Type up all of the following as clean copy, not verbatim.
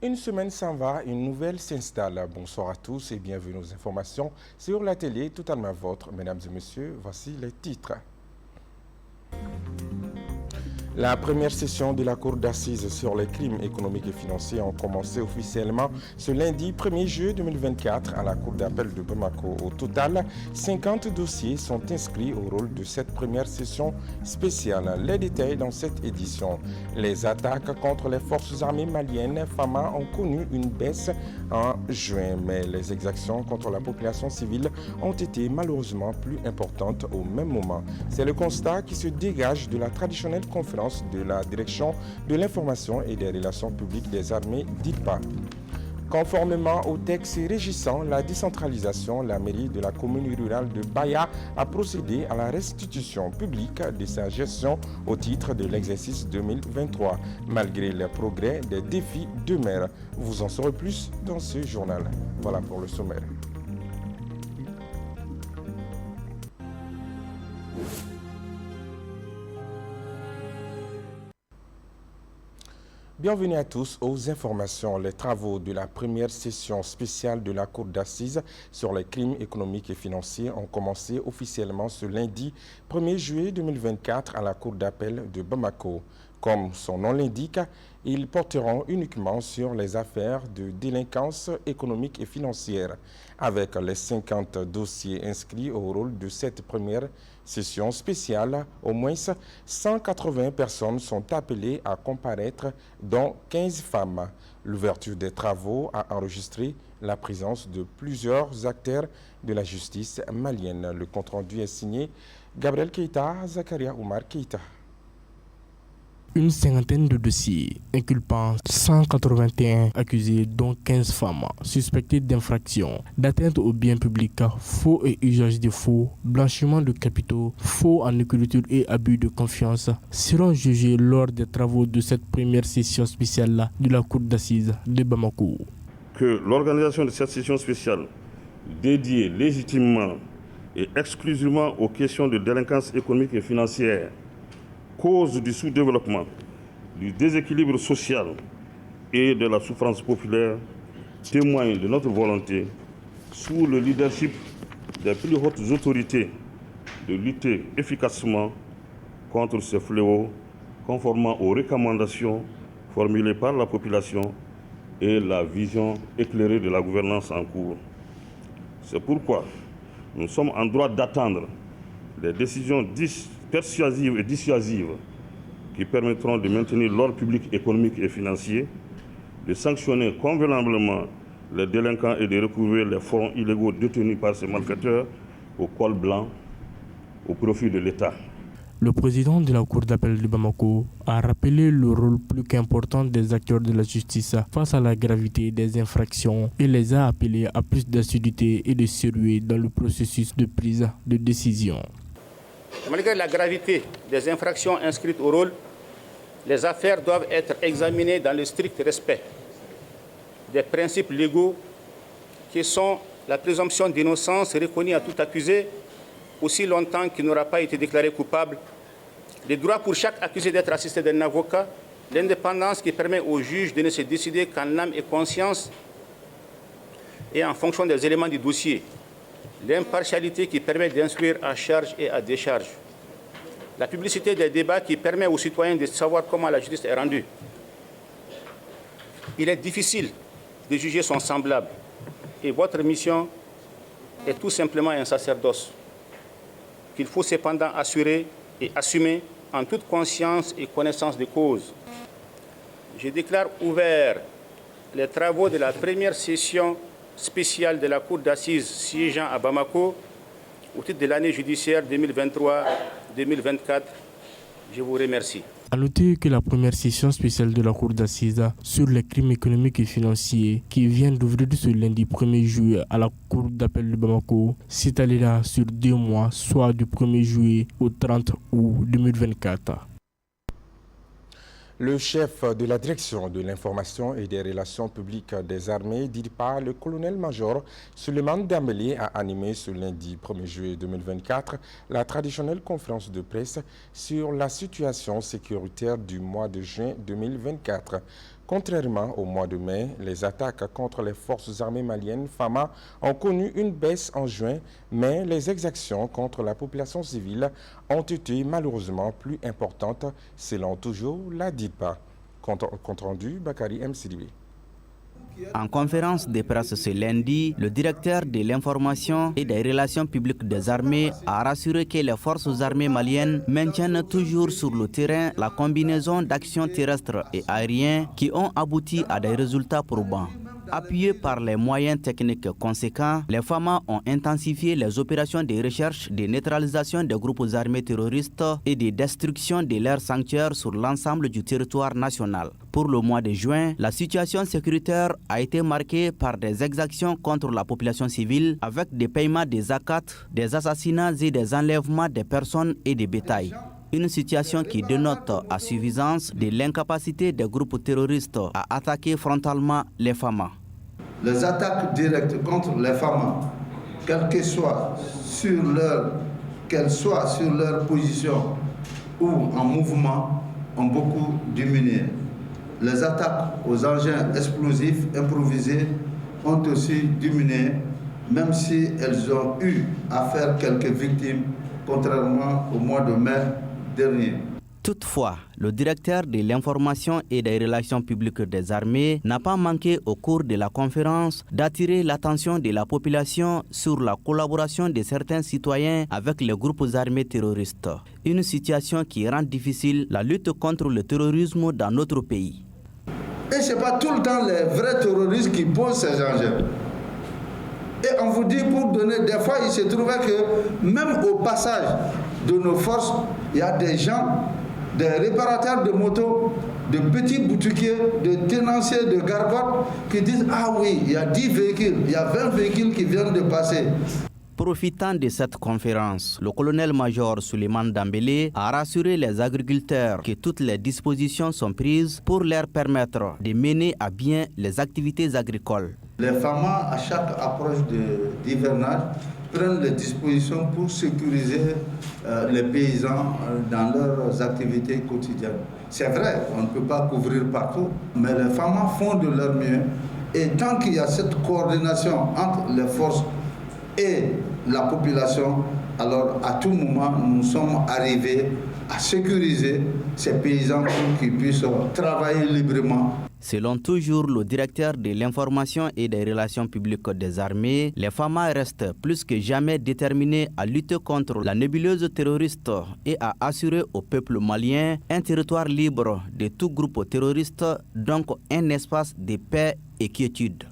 Une semaine s'en va, une nouvelle s'installe. Bonsoir à tous et bienvenue aux informations sur la télé totalement vôtre. Mesdames et messieurs, voici les titres. La première session de la Cour d'assises sur les crimes économiques et financiers a commencé officiellement ce lundi 1er juillet 2024 à la Cour d'appel de Bamako. Au total, 50 dossiers sont inscrits au rôle de cette première session spéciale. Les détails dans cette édition. Les attaques contre les forces armées maliennes, FAMA, ont connu une baisse en juin, mais les exactions contre la population civile ont été malheureusement plus importantes au même moment. C'est le constat qui se dégage de la traditionnelle conférence de la Direction de l'information et des relations publiques des armées d'IPA. Conformément au texte régissant la décentralisation, la mairie de la commune rurale de Baya a procédé à la restitution publique de sa gestion au titre de l'exercice 2023. Malgré les progrès, des défis demeurent. Vous en saurez plus dans ce journal. Voilà pour le sommaire. Bienvenue à tous aux informations. Les travaux de la première session spéciale de la Cour d'assises sur les crimes économiques et financiers ont commencé officiellement ce lundi 1er juillet 2024 à la Cour d'appel de Bamako. Comme son nom l'indique, ils porteront uniquement sur les affaires de délinquance économique et financière. Avec les 50 dossiers inscrits au rôle de cette première session spéciale, au moins 180 personnes sont appelées à comparaître, dont 15 femmes. L'ouverture des travaux a enregistré la présence de plusieurs acteurs de la justice malienne. Le compte-rendu est signé Gabriel Keita, Zakaria Oumar Keita. Une cinquantaine de dossiers inculpant 181 accusés, dont 15 femmes, suspectées d'infractions, d'atteinte aux biens publics, faux et usage de faux, blanchiment de capitaux, faux en écriture et abus de confiance, seront jugés lors des travaux de cette première session spéciale de la Cour d'assises de Bamako. Que l'organisation de cette session spéciale, dédiée légitimement et exclusivement aux questions de délinquance économique et financière, cause du sous-développement, du déséquilibre social et de la souffrance populaire, témoigne de notre volonté, sous le leadership des plus hautes autorités, de lutter efficacement contre ce fléau, conformément aux recommandations formulées par la population et la vision éclairée de la gouvernance en cours. C'est pourquoi nous sommes en droit d'attendre les décisions persuasives et dissuasives qui permettront de maintenir l'ordre public économique et financier, de sanctionner convenablement les délinquants et de recouvrer les fonds illégaux détenus par ces malfaiteurs au col blanc au profit de l'État. Le président de la Cour d'appel de Bamako a rappelé le rôle plus qu'important des acteurs de la justice face à la gravité des infractions et les a appelés à plus d'assiduité et de sérieux dans le processus de prise de décision. Malgré la gravité des infractions inscrites au rôle, les affaires doivent être examinées dans le strict respect des principes légaux qui sont la présomption d'innocence reconnue à tout accusé aussi longtemps qu'il n'aura pas été déclaré coupable, le droit pour chaque accusé d'être assisté d'un avocat, l'indépendance qui permet au juge de ne se décider qu'en âme et conscience et en fonction des éléments du dossier, l'impartialité qui permet d'instruire à charge et à décharge, la publicité des débats qui permet aux citoyens de savoir comment la justice est rendue. Il est difficile de juger son semblable et votre mission est tout simplement un sacerdoce qu'il faut cependant assurer et assumer en toute conscience et connaissance de cause. Je déclare ouvert les travaux de la première session spéciale de la Cour d'assises siégeant à Bamako au titre de l'année judiciaire 2023-2024. Je vous remercie. A noter que la première session spéciale de la Cour d'assises sur les crimes économiques et financiers qui vient d'ouvrir ce lundi 1er juillet à la Cour d'appel de Bamako s'étalera sur 2 mois, soit du 1er juillet au 30 août 2024. Le chef de la direction de l'information et des relations publiques des armées d'IRPA, le colonel-major Suleiman Dembélé, a animé ce lundi 1er juillet 2024 la traditionnelle conférence de presse sur la situation sécuritaire du mois de juin 2024. Contrairement au mois de mai, les attaques contre les forces armées maliennes FAMA ont connu une baisse en juin, mais les exactions contre la population civile ont été malheureusement plus importantes, selon toujours la DIPA. Compte rendu, Bakary M. Sidibé. En conférence de presse ce lundi, le directeur de l'information et des relations publiques des armées a rassuré que les forces armées maliennes maintiennent toujours sur le terrain la combinaison d'actions terrestres et aériennes qui ont abouti à des résultats probants. Appuyés par les moyens techniques conséquents, les FAMA ont intensifié les opérations de recherche, de neutralisation des groupes armés terroristes et de destruction de leurs sanctuaires sur l'ensemble du territoire national. Pour le mois de juin, la situation sécuritaire a été marquée par des exactions contre la population civile avec des paiements des zakats, des assassinats et des enlèvements des personnes et des bétails. Une situation qui dénote à suffisance de l'incapacité des groupes terroristes à attaquer frontalement les FAMA. Les attaques directes contre les FAMA, qu'elles soient sur leur position ou en mouvement, ont beaucoup diminué. Les attaques aux engins explosifs improvisés ont aussi diminué, même si elles ont eu à faire quelques victimes, contrairement au mois de mai dernier. Toutefois, le directeur de l'information et des relations publiques des armées n'a pas manqué au cours de la conférence d'attirer l'attention de la population sur la collaboration de certains citoyens avec les groupes armés terroristes. Une situation qui rend difficile la lutte contre le terrorisme dans notre pays. Et ce n'est pas tout le temps les vrais terroristes qui posent ces engins. Et on vous dit, pour donner, des fois il se trouvait que même au passage de nos forces, il y a des gens, des réparateurs de motos, de petits boutiquiers, de tenanciers de gargotes qui disent « Ah oui, il y a 10 véhicules, il y a 20 véhicules qui viennent de passer ». Profitant de cette conférence, le colonel-major Suleiman Dambélé a rassuré les agriculteurs que toutes les dispositions sont prises pour leur permettre de mener à bien les activités agricoles. Les FAMA, à chaque approche d'hivernage, prennent les dispositions pour sécuriser les paysans dans leurs activités quotidiennes. C'est vrai, on ne peut pas couvrir partout, mais les FAMA font de leur mieux. Et tant qu'il y a cette coordination entre les forces et la population, alors à tout moment, nous sommes arrivés à sécuriser ces paysans pour qu'ils puissent travailler librement. Selon toujours le directeur de l'information et des relations publiques des armées, les FAMA restent plus que jamais déterminés à lutter contre la nébuleuse terroriste et à assurer au peuple malien un territoire libre de tout groupe terroriste, donc un espace de paix et quiétude.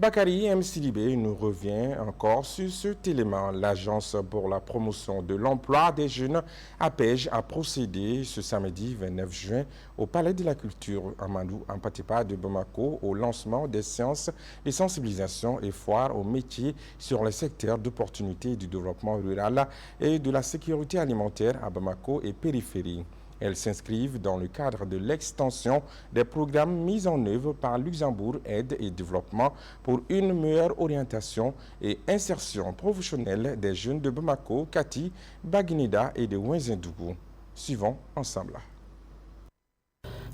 Bakary M. Sidibé nous revient encore sur cet élément. L'Agence pour la promotion de l'emploi des jeunes, APEJ, a procédé ce samedi 29 juin au Palais de la Culture Amadou Hampâté-Bâ de Bamako au lancement des séances de sensibilisation et foires aux métiers sur les secteurs d'opportunités du développement rural et de la sécurité alimentaire à Bamako et périphérie. Elles s'inscrivent dans le cadre de l'extension des programmes mis en œuvre par Luxembourg Aide et Développement pour une meilleure orientation et insertion professionnelle des jeunes de Bamako, Kati, Baguinida et de Ouenzindougou. Suivons ensemble.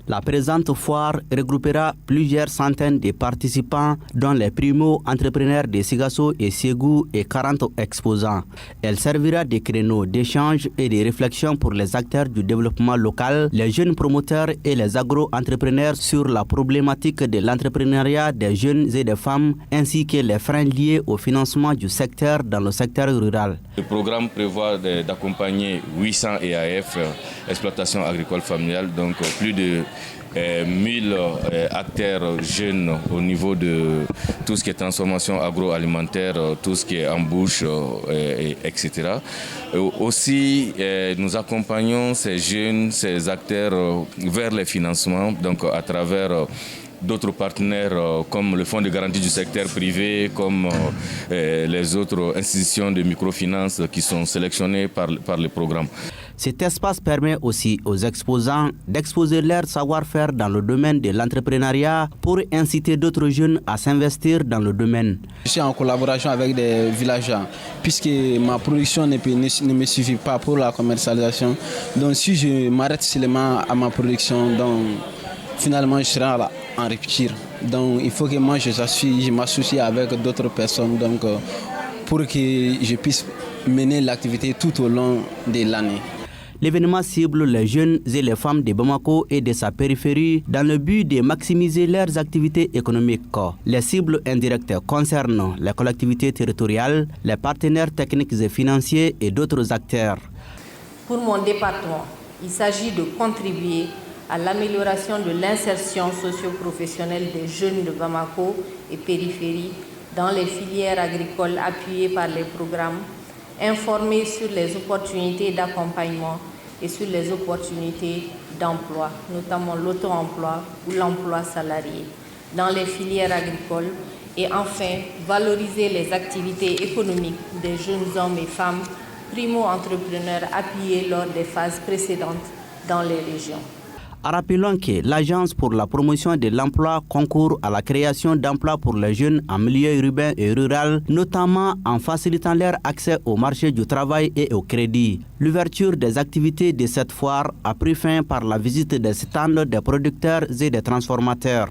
La présente foire regroupera plusieurs centaines de participants, dont les primo-entrepreneurs de Sigasso et Ségou et 40 exposants. Elle servira de créneau d'échange et de réflexion pour les acteurs du développement local, les jeunes promoteurs et les agro-entrepreneurs sur la problématique de l'entrepreneuriat des jeunes et des femmes, ainsi que les freins liés au financement du secteur dans le secteur rural. Le programme prévoit d'accompagner 800 EAF, exploitation agricole familiale, donc plus de 1000 acteurs jeunes au niveau de tout ce qui est transformation agroalimentaire, tout ce qui est embouche, etc. Aussi, nous accompagnons ces jeunes, ces acteurs vers les financements, donc à travers d'autres partenaires comme le Fonds de garantie du secteur privé, comme les autres institutions de microfinance qui sont sélectionnées par le programme. Cet espace permet aussi aux exposants d'exposer leur savoir-faire dans le domaine de l'entrepreneuriat pour inciter d'autres jeunes à s'investir dans le domaine. Je suis en collaboration avec des villageois puisque ma production ne me suffit pas pour la commercialisation. Donc si je m'arrête seulement à ma production, donc finalement je serai en rupture. Donc il faut que moi je m'associe avec d'autres personnes donc, pour que je puisse mener l'activité tout au long de l'année. L'événement cible les jeunes et les femmes de Bamako et de sa périphérie dans le but de maximiser leurs activités économiques. Les cibles indirectes concernent les collectivités territoriales, les partenaires techniques et financiers et d'autres acteurs. Pour mon département, il s'agit de contribuer à l'amélioration de l'insertion socio-professionnelle des jeunes de Bamako et périphérie dans les filières agricoles appuyées par les programmes, informer sur les opportunités d'accompagnement et sur les opportunités d'emploi, notamment l'auto-emploi ou l'emploi salarié dans les filières agricoles et enfin valoriser les activités économiques des jeunes hommes et femmes primo-entrepreneurs appuyés lors des phases précédentes dans les régions. Rappelons que l'Agence pour la promotion de l'emploi concourt à la création d'emplois pour les jeunes en milieu urbain et rural, notamment en facilitant leur accès au marché du travail et au crédit. L'ouverture des activités de cette foire a pris fin par la visite des stands des producteurs et des transformateurs.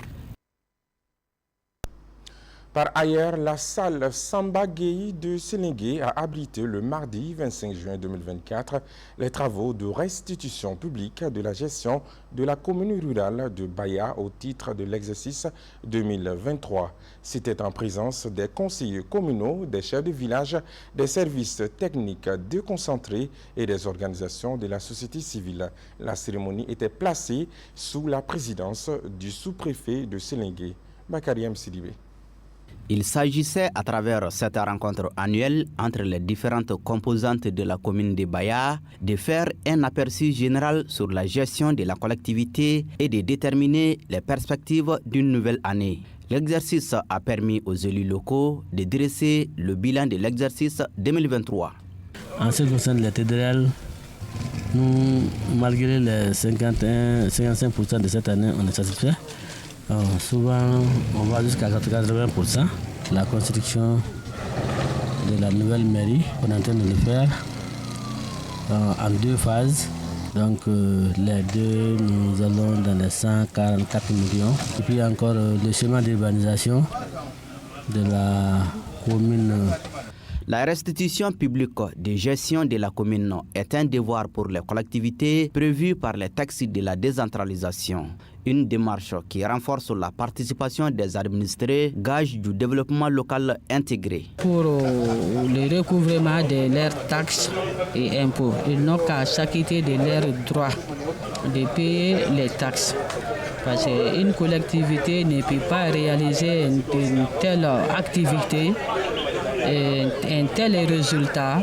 Par ailleurs, la salle Samba Gueye de Sénégué a abrité le mardi 25 juin 2024 les travaux de restitution publique de la gestion de la commune rurale de Baya au titre de l'exercice 2023. C'était en présence des conseillers communaux, des chefs de village, des services techniques déconcentrés et des organisations de la société civile. La cérémonie était placée sous la présidence du sous-préfet de Sénégué, Bakariam Sidibé. Il s'agissait à travers cette rencontre annuelle entre les différentes composantes de la commune de Baya de faire un aperçu général sur la gestion de la collectivité et de déterminer les perspectives d'une nouvelle année. L'exercice a permis aux élus locaux de dresser le bilan de l'exercice 2023. En ce qui concerne les TDL, nous, malgré les 55% de cette année, on est satisfait. Souvent, on va jusqu'à 80%. La construction de la nouvelle mairie, on est en train de le faire en 2 phases. Donc, les deux, nous allons dans les 144 millions. Et puis encore le schéma d'urbanisation de la commune. La restitution publique de gestion de la commune est un devoir pour les collectivités prévu par les textes de la décentralisation. Une démarche qui renforce la participation des administrés, gage du développement local intégré. Pour le recouvrement de leurs taxes et impôts, ils n'ont qu'à s'acquitter de leurs droits de payer les taxes. Parce qu'une collectivité ne peut pas réaliser une telle activité, un tel résultat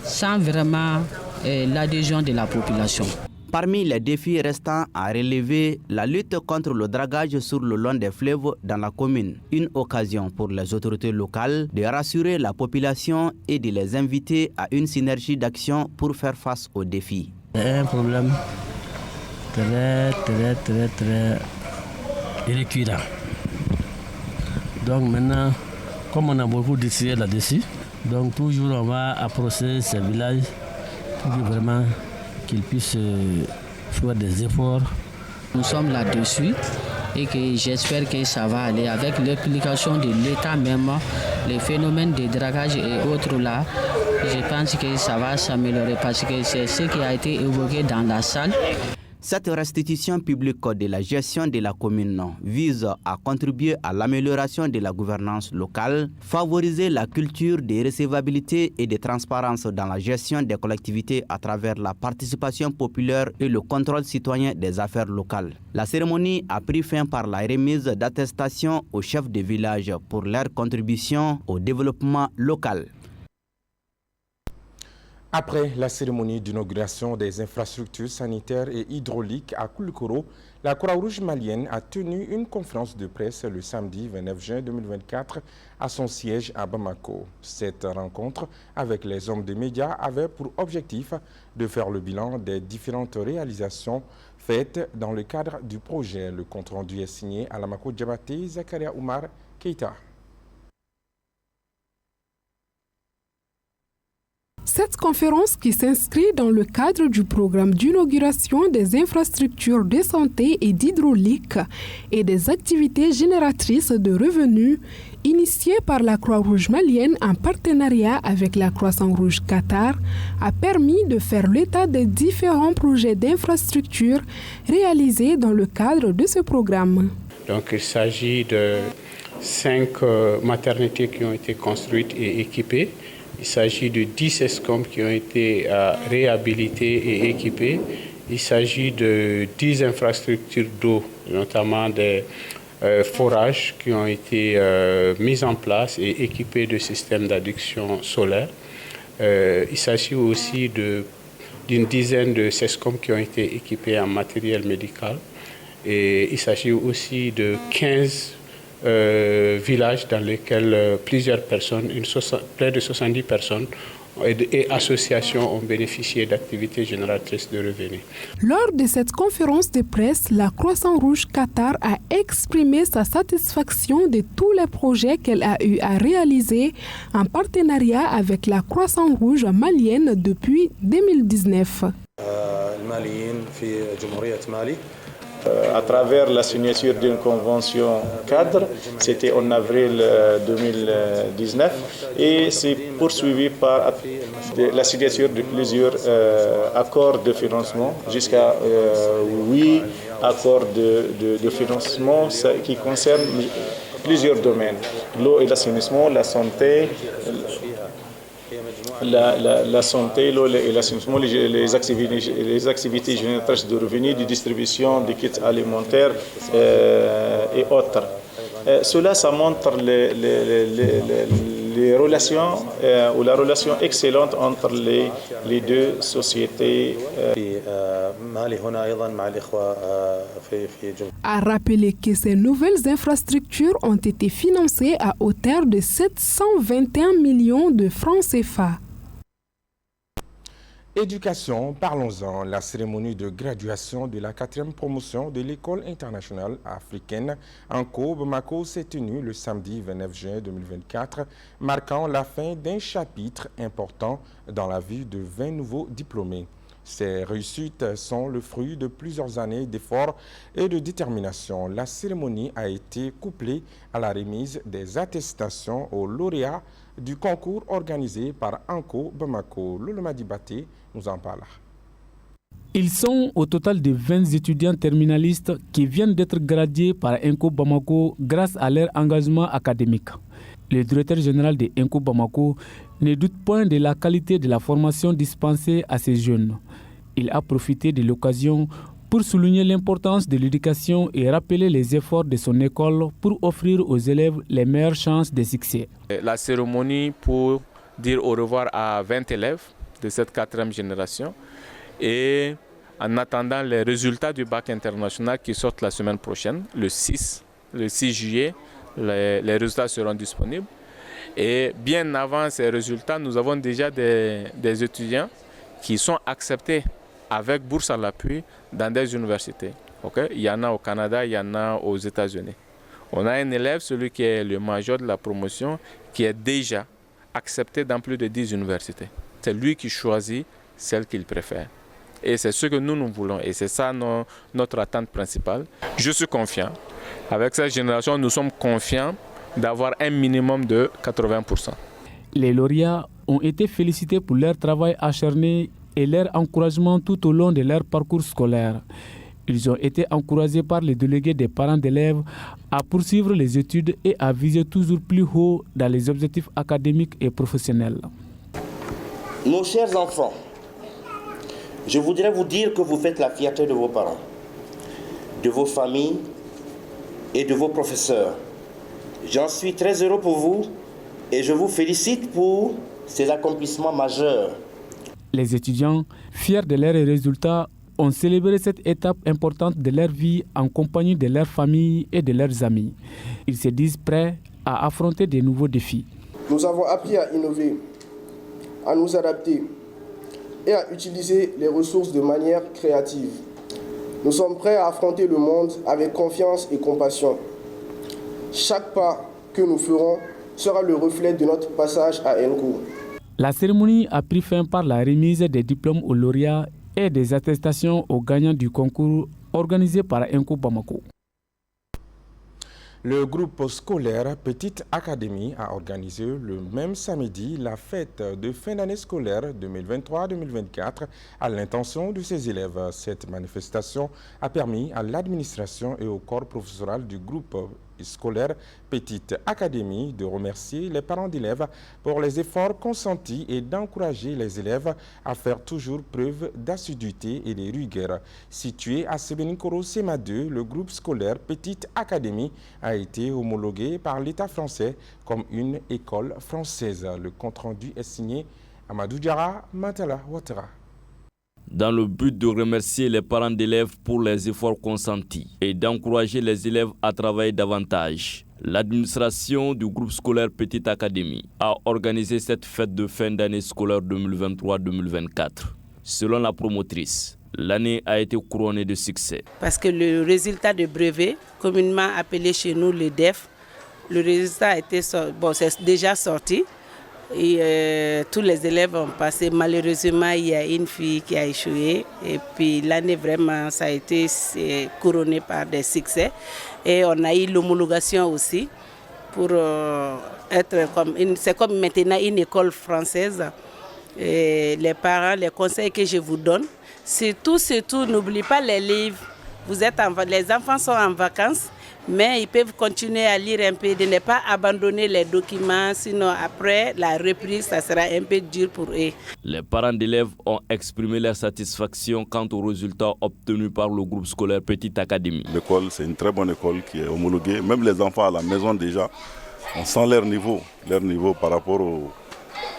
sans vraiment l'adhésion de la population. Parmi les défis restants à relever, la lutte contre le dragage sur le long des fleuves dans la commune. Une occasion pour les autorités locales de rassurer la population et de les inviter à une synergie d'action pour faire face aux défis. C'est un problème très récurrent. Donc maintenant, comme on a beaucoup décidé là-dessus, donc toujours on va approcher ces villages pour que vraiment qu'ils puissent faire des efforts. Nous sommes là-dessus et que j'espère que ça va aller avec l'application de l'État même, les phénomènes de dragage et autres là. Je pense que ça va s'améliorer parce que c'est ce qui a été évoqué dans la salle. Cette restitution publique de la gestion de la commune vise à contribuer à l'amélioration de la gouvernance locale, favoriser la culture de recevabilité et de transparence dans la gestion des collectivités à travers la participation populaire et le contrôle citoyen des affaires locales. La cérémonie a pris fin par la remise d'attestations aux chefs de village pour leur contribution au développement local. Après la cérémonie d'inauguration des infrastructures sanitaires et hydrauliques à Koulikoro, la Croix-Rouge malienne a tenu une conférence de presse le samedi 29 juin 2024 à son siège à Bamako. Cette rencontre avec les hommes des médias avait pour objectif de faire le bilan des différentes réalisations faites dans le cadre du projet. Le compte-rendu est signé à Lamako Djabate, Zakaria Oumar Keita. Cette conférence, qui s'inscrit dans le cadre du programme d'inauguration des infrastructures de santé et d'hydraulique et des activités génératrices de revenus, initiée par la Croix-Rouge malienne en partenariat avec la Croissant-Rouge Qatar, a permis de faire l'état des différents projets d'infrastructures réalisés dans le cadre de ce programme. Donc il s'agit de 5 maternités qui ont été construites et équipées. Il s'agit de 10 ESCOM qui ont été réhabilités et équipés. Il s'agit de 10 infrastructures d'eau, notamment des forages qui ont été mis en place et équipés de systèmes d'adduction solaire. Il s'agit aussi d'une dizaine de SESCOM qui ont été équipés en matériel médical. Et il s'agit aussi de 15 villages dans lesquels plusieurs personnes, près de 70 personnes et associations ont bénéficié d'activités génératrices de revenus. Lors de cette conférence de presse, la Croissant-Rouge Qatar a exprimé sa satisfaction de tous les projets qu'elle a eu à réaliser en partenariat avec la Croissant-Rouge malienne depuis 2019. À travers la signature d'une convention cadre, c'était en avril 2019, et c'est poursuivi par la signature de plusieurs accords de financement, jusqu'à 8 accords de financement qui concernent plusieurs domaines: l'eau et l'assainissement, la santé, l'eau et l'assainissement, les activités génératrices de revenus, de distribution des kits alimentaires et autres. Cela, ça montre les relations ou la relation excellente entre les deux sociétés. A rappeler que ces nouvelles infrastructures ont été financées à hauteur de 721 millions de francs CFA. Éducation, parlons-en. La cérémonie de graduation de la 4e promotion de l'école internationale africaine ANCO Bamako s'est tenue le samedi 29 juin 2024, marquant la fin d'un chapitre important dans la vie de 20 nouveaux diplômés. Ces réussites sont le fruit de plusieurs années d'efforts et de détermination. La cérémonie a été couplée à la remise des attestations aux lauréats du concours organisé par ANCO Bamako. Lolo Dibaté nous en parle. Ils sont au total de 20 étudiants terminalistes qui viennent d'être gradués par ANCO Bamako grâce à leur engagement académique. Le directeur général de ANCO Bamako ne doute point de la qualité de la formation dispensée à ces jeunes. Il a profité de l'occasion pour souligner l'importance de l'éducation et rappeler les efforts de son école pour offrir aux élèves les meilleures chances de succès. La cérémonie pour dire au revoir à 20 élèves de cette 4e génération, et en attendant les résultats du bac international qui sortent la semaine prochaine, le 6 juillet, les résultats seront disponibles. Et bien avant ces résultats, nous avons déjà des étudiants qui sont acceptés avec bourse à l'appui dans des universités. Okay? Il y en a au Canada, il y en a aux États-Unis. On a un élève, celui qui est le major de la promotion, qui est déjà accepté dans plus de 10 universités. C'est lui qui choisit celle qu'il préfère. Et c'est ce que nous voulons. Et c'est ça notre attente principale. Je suis confiant. Avec cette génération, nous sommes confiants d'avoir un minimum de 80%. Les lauréats ont été félicités pour leur travail acharné et leur encouragement tout au long de leur parcours scolaire. Ils ont été encouragés par les délégués des parents d'élèves à poursuivre les études et à viser toujours plus haut dans les objectifs académiques et professionnels. Nos chers enfants, je voudrais vous dire que vous faites la fierté de vos parents, de vos familles et de vos professeurs. J'en suis très heureux pour vous et je vous félicite pour ces accomplissements majeurs. Les étudiants, fiers de leurs résultats, ont célébré cette étape importante de leur vie en compagnie de leurs familles et de leurs amis. Ils se disent prêts à affronter de nouveaux défis. Nous avons appris à innover, à nous adapter et à utiliser les ressources de manière créative. Nous sommes prêts à affronter le monde avec confiance et compassion. Chaque pas que nous ferons sera le reflet de notre passage à ENCO. La cérémonie a pris fin par la remise des diplômes aux lauréats et des attestations aux gagnants du concours organisé par ENCO Bamako. Le groupe scolaire Petite Académie a organisé le même samedi la fête de fin d'année scolaire 2023-2024 à l'intention de ses élèves. Cette manifestation a permis à l'administration et au corps professoral du groupe scolaire Petite Académie de remercier les parents d'élèves pour les efforts consentis et d'encourager les élèves à faire toujours preuve d'assiduité et de rigueur. Situé à Sebenikoro Sema 2, le groupe scolaire Petite Académie a été homologué par l'État français comme une école française. Le compte-rendu est signé Amadou Diara Matala Ouattara. Dans le but de remercier les parents d'élèves pour les efforts consentis et d'encourager les élèves à travailler davantage, l'administration du groupe scolaire Petite Académie a organisé cette fête de fin d'année scolaire 2023-2024. Selon la promotrice, l'année a été couronnée de succès. Parce que le résultat de brevet, communément appelé chez nous le DEF, le résultat c'est déjà sorti. Et tous les élèves ont passé. Malheureusement, il y a une fille qui a échoué. Et puis l'année, vraiment, ça a été couronné par des succès. Et on a eu l'homologation aussi pour être comme c'est comme maintenant une école française. Et les parents, les conseils que je vous donne, surtout, n'oubliez pas les livres. Les enfants sont en vacances. Mais ils peuvent continuer à lire un peu, de ne pas abandonner les documents, sinon après la reprise, ça sera un peu dur pour eux. Les parents d'élèves ont exprimé leur satisfaction quant aux résultats obtenus par le groupe scolaire Petite Académie. L'école, c'est une très bonne école qui est homologuée. Même les enfants à la maison déjà, on sent leur niveau par rapport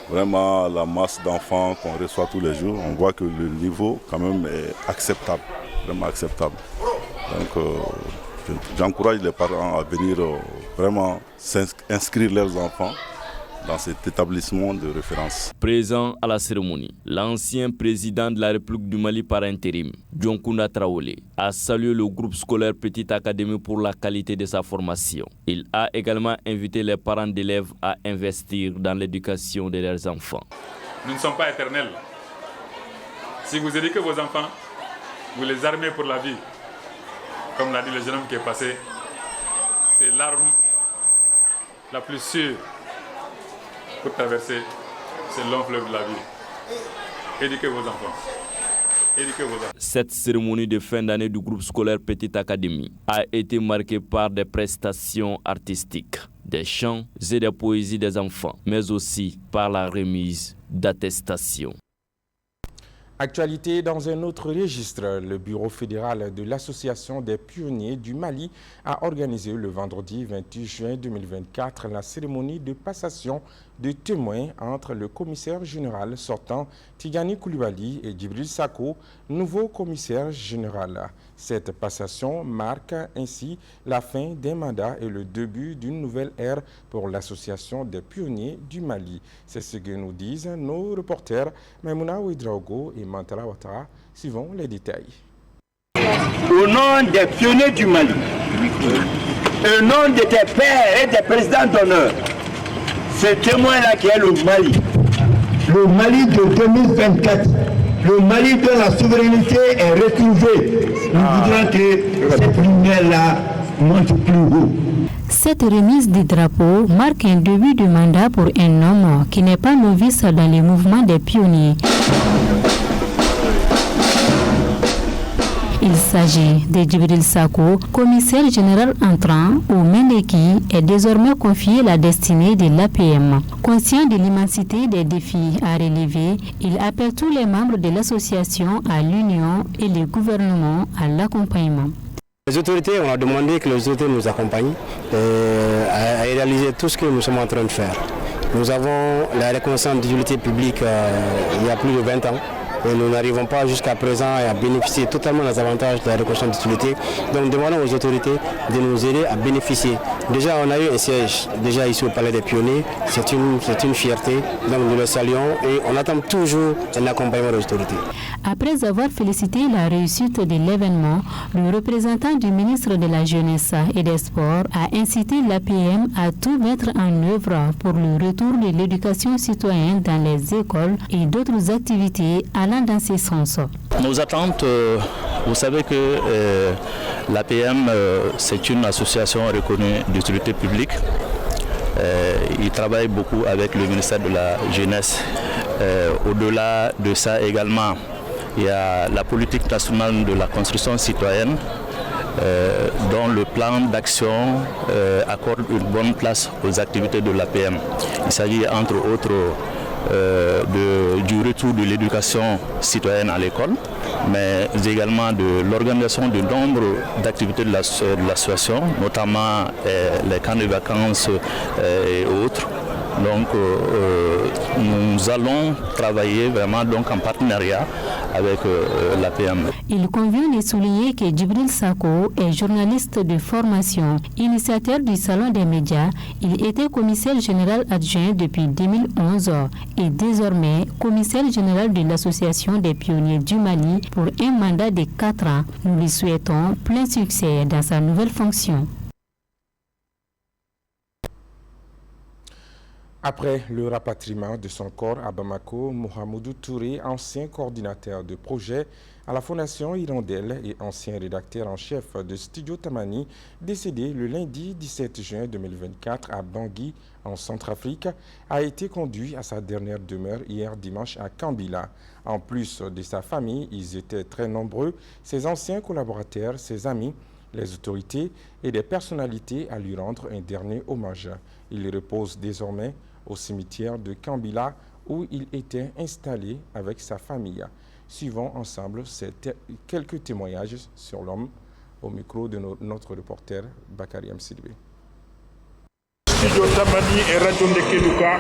vraiment à la masse d'enfants qu'on reçoit tous les jours. On voit que le niveau quand même est acceptable, vraiment acceptable. Donc, j'encourage les parents à venir vraiment inscrire leurs enfants dans cet établissement de référence. Présent à la cérémonie, l'ancien président de la République du Mali par intérim, Dioncounda Traoré, a salué le groupe scolaire Petite Académie pour la qualité de sa formation. Il a également invité les parents d'élèves à investir dans l'éducation de leurs enfants. Nous ne sommes pas éternels. Si vous éduquez vos enfants, vous les armez pour la vie. Comme l'a dit le jeune homme qui est passé, c'est l'arme la plus sûre pour traverser ce long fleuve de la vie. Éduquez vos enfants. Éduquez vos enfants. Cette cérémonie de fin d'année du groupe scolaire Petite Académie a été marquée par des prestations artistiques, des chants et des poésies des enfants, mais aussi par la remise d'attestations. Actualité dans un autre registre, le Bureau fédéral de l'Association des pionniers du Mali a organisé le vendredi 28 juin 2024 la cérémonie de passation de témoins entre le commissaire général sortant Tigani Koulibaly et Djibril Sako, nouveau commissaire général. Cette passation marque ainsi la fin d'un mandat et le début d'une nouvelle ère pour l'Association des pionniers du Mali. C'est ce que nous disent nos reporters Maimouna Ouedraogo et Mantala Ouattara. Suivons les détails. Au nom des pionniers du Mali, au nom de tes pères et des présidents d'honneur, ce témoin-là qui est le Mali de 2024, le Mali de la souveraineté est retrouvé. Nous voudrons que cette lumière-là monte plus haut. Cette remise des drapeaux marque un début de mandat pour un homme qui n'est pas novice dans les mouvements des pionniers. Il s'agit de Djibril Sako, commissaire général entrant au Ménéki, est désormais confié la destinée de l'APM. Conscient de l'immensité des défis à relever, il appelle tous les membres de l'association à l'union et le gouvernement à l'accompagnement. Les autorités, on a demandé que les autorités nous accompagnent à réaliser tout ce que nous sommes en train de faire. Nous avons la reconnaissance d'utilité publique il y a plus de 20 ans. Et nous n'arrivons pas jusqu'à présent à bénéficier totalement des avantages de la reconnaissance d'utilité. Donc nous demandons aux autorités de nous aider à bénéficier. Déjà on a eu un siège déjà ici au Palais des Pionniers, c'est une fierté, donc nous le saluons et on attend toujours un accompagnement des autorités. Après avoir félicité la réussite de l'événement, le représentant du ministre de la Jeunesse et des Sports a incité l'APM à tout mettre en œuvre pour le retour de l'éducation citoyenne dans les écoles et d'autres activités allant dans ce sens. Nos attentes, vous savez que l'APM, c'est une association reconnue d'utilité publique. Il travaille beaucoup avec le ministère de la Jeunesse. Au-delà de ça également, il y a la politique nationale de la construction citoyenne, dont le plan d'action accorde une bonne place aux activités de l'APM. Il s'agit entre autres du retour de l'éducation citoyenne à l'école, mais également de l'organisation de nombre d'activités de l'association, notamment les camps de vacances et autres. Donc nous allons travailler vraiment donc en partenariat avec l'APM. Il convient de souligner que Djibril Sako est journaliste de formation, initiateur du Salon des médias. Il était commissaire général adjoint depuis 2011 et désormais commissaire général de l'Association des pionniers du Mali pour un mandat de 4 ans. Nous lui souhaitons plein succès dans sa nouvelle fonction. Après le rapatriement de son corps à Bamako, Mohamedou Touré, ancien coordinateur de projet à la Fondation Hirondelle et ancien rédacteur en chef de Studio Tamani, décédé le lundi 17 juin 2024 à Bangui, en Centrafrique, a été conduit à sa dernière demeure hier dimanche à Kambila. En plus de sa famille, ils étaient très nombreux, ses anciens collaborateurs, ses amis, les autorités et des personnalités à lui rendre un dernier hommage. Il repose désormais au cimetière de Kambila où il était installé avec sa famille. Suivons ensemble quelques témoignages sur l'homme au micro de notre reporter Bakary Amsidoué. Studio Tamani et Radio Ndekeluka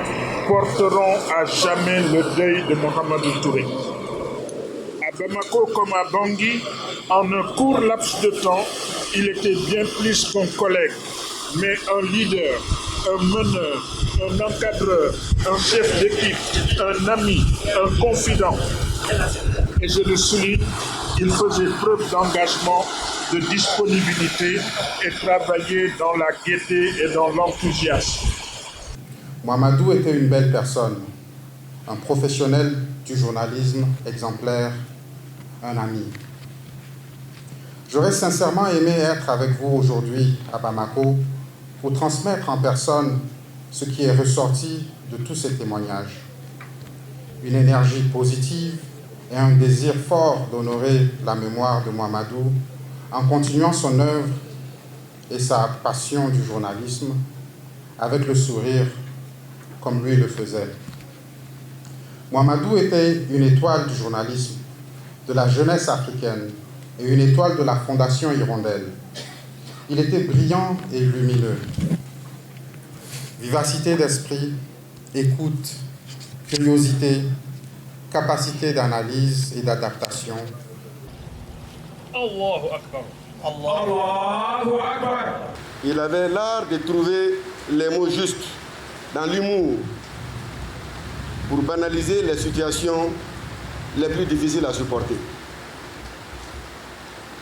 porteront à jamais le deuil de Mohamedou Touré. À Bamako comme à Bangui, en un court laps de temps, il était bien plus qu'un collègue, mais un leader, un meneur, un encadreur, un chef d'équipe, un ami, un confident. Et je le souligne, il faisait preuve d'engagement, de disponibilité et travaillait dans la gaieté et dans l'enthousiasme. Mohamedou était une belle personne, un professionnel du journalisme exemplaire, un ami. J'aurais sincèrement aimé être avec vous aujourd'hui à Bamako pour transmettre en personne ce qui est ressorti de tous ces témoignages. Une énergie positive et un désir fort d'honorer la mémoire de Mohamedou en continuant son œuvre et sa passion du journalisme avec le sourire comme lui le faisait. Mohamedou était une étoile du journalisme, de la jeunesse africaine et une étoile de la Fondation Hirondelle. Il était brillant et lumineux. Vivacité d'esprit, écoute, curiosité, capacité d'analyse et d'adaptation. Allahu Akbar. Allahu Akbar. Il avait l'art de trouver les mots justes dans l'humour pour banaliser les situations les plus difficiles à supporter.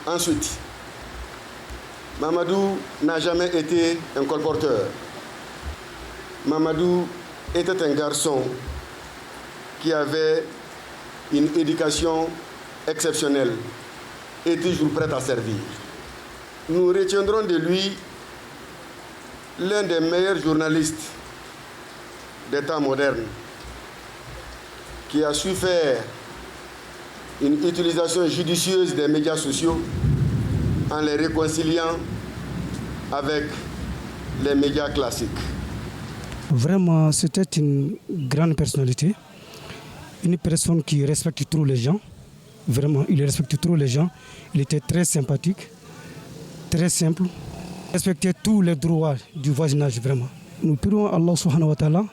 Ensuite, Mohamedou n'a jamais été un colporteur. Mohamedou était un garçon qui avait une éducation exceptionnelle et toujours prêt à servir. Nous retiendrons de lui l'un des meilleurs journalistes des temps modernes qui a su faire une utilisation judicieuse des médias sociaux en les réconciliant avec les médias classiques. Vraiment, c'était une grande personnalité, une personne qui respecte trop les gens. Vraiment, il respecte trop les gens. Il était très sympathique, très simple, respectait tous les droits du voisinage, vraiment. Nous prions Allah subhanahu wa ta'ala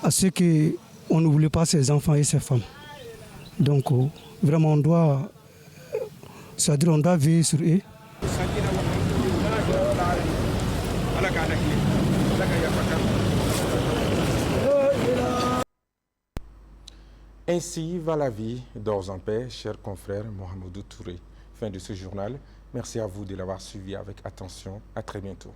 à ce qu'on n'oublie pas ses enfants et ses femmes. Donc vraiment on doit veiller sur eux. Ainsi va la vie, dors en paix, cher confrère Mohamedou Touré. Fin de ce journal. Merci à vous de l'avoir suivi avec attention. À très bientôt.